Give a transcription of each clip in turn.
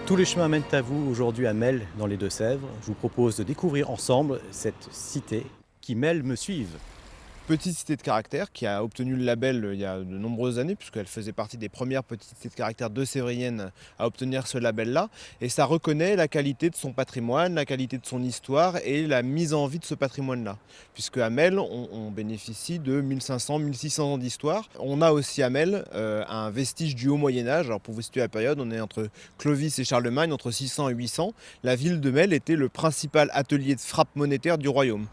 Tous les chemins mènent à vous aujourd'hui à Melle, dans les Deux-Sèvres. Je vous propose de découvrir ensemble cette cité qui, Melle, me suive. Petite cité de caractère qui a obtenu le label il y a de nombreuses années, puisqu'elle faisait partie des premières petites cités de caractère de Sévrienne à obtenir ce label-là. Et ça reconnaît la qualité de son patrimoine, la qualité de son histoire et la mise en vie de ce patrimoine-là. Puisque à Melle, on bénéficie de 1500-1600 ans d'histoire. On a aussi à Melle un vestige du haut Moyen-Âge. Alors pour vous situer la période, on est entre Clovis et Charlemagne, entre 600 et 800. La ville de Melle était le principal atelier de frappe monétaire du royaume.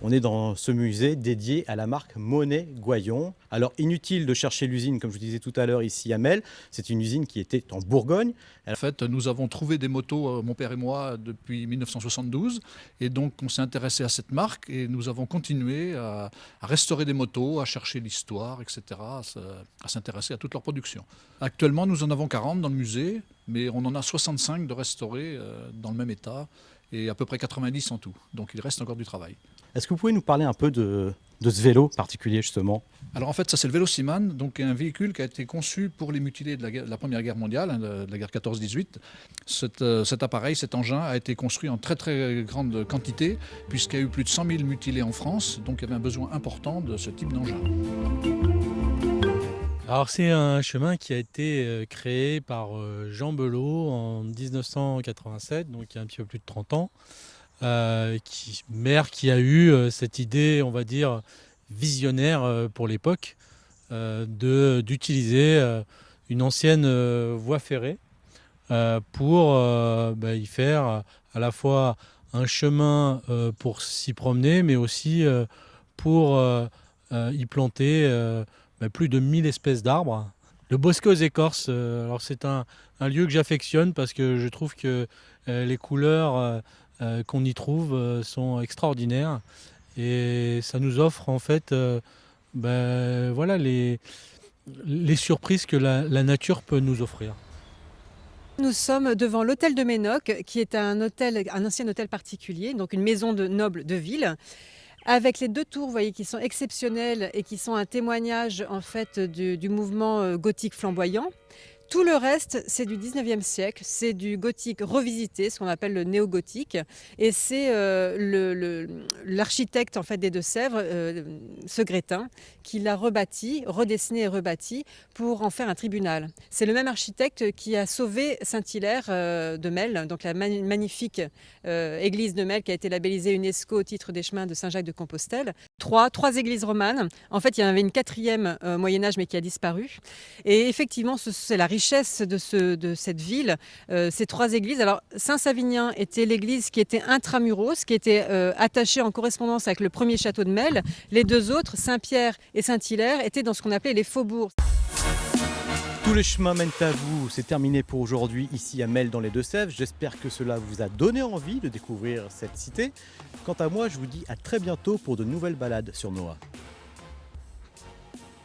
On est dans ce musée dédié à la marque Monet-Goyon. Alors inutile de chercher l'usine, comme je vous disais tout à l'heure, ici à Melle. C'est une usine qui était en Bourgogne. En fait, nous avons trouvé des motos, mon père et moi, depuis 1972. Et donc, on s'est intéressé à cette marque et nous avons continué à restaurer des motos, à chercher l'histoire, etc., à s'intéresser à toute leur production. Actuellement, nous en avons 40 dans le musée, mais on en a 65 de restaurés dans le même état et à peu près 90 en tout. Donc, il reste encore du travail. Est-ce que vous pouvez nous parler un peu de ce vélo particulier, justement? Alors en fait, ça c'est le Vélociman, donc un véhicule qui a été conçu pour les mutilés de la Première Guerre mondiale, de la guerre 14-18. Cet appareil, cet engin a été construit en très très grande quantité, puisqu'il y a eu plus de 100 000 mutilés en France, donc il y avait un besoin important de ce type d'engin. Alors c'est un chemin qui a été créé par Jean Belot en 1987, donc il y a un petit peu plus de 30 ans. Maire qui a eu cette idée, on va dire, visionnaire pour l'époque, d'utiliser une ancienne voie ferrée pour y faire à la fois un chemin pour s'y promener, mais aussi pour y planter plus de 1000 espèces d'arbres. Le Bosquet aux Écorces, alors c'est un lieu que j'affectionne parce que je trouve que les couleurs qu'on y trouve sont extraordinaires et ça nous offre en fait voilà les surprises que la nature peut nous offrir. Nous sommes devant l'hôtel de Ménoc, qui est un ancien hôtel particulier, donc une maison de nobles de ville, avec les deux tours, vous voyez, qui sont exceptionnelles et qui sont un témoignage en fait du mouvement gothique flamboyant. Tout le reste, c'est du 19e siècle, c'est du gothique revisité, ce qu'on appelle le néo-gothique. Et c'est l'architecte en fait, des Deux-Sèvres, Segretin, qui l'a rebâti, redessiné et rebâti pour en faire un tribunal. C'est le même architecte qui a sauvé Saint-Hilaire de Melle, donc la magnifique église de Melle qui a été labellisée UNESCO au titre des chemins de Saint-Jacques-de-Compostelle. Trois églises romanes. En fait, il y en avait une quatrième au Moyen-Âge, mais qui a disparu. Et effectivement, c'est la richesse de cette ville, ces trois églises. Alors, Saint-Savinien était l'église qui était intramuros, qui était attachée en correspondance avec le premier château de Melle. Les deux autres, Saint-Pierre et Saint-Hilaire, étaient dans ce qu'on appelait les faubourgs. Tous les chemins mènent à vous. C'est terminé pour aujourd'hui ici à Melle dans les Deux-Sèvres. J'espère que cela vous a donné envie de découvrir cette cité. Quant à moi, je vous dis à très bientôt pour de nouvelles balades sur Noah.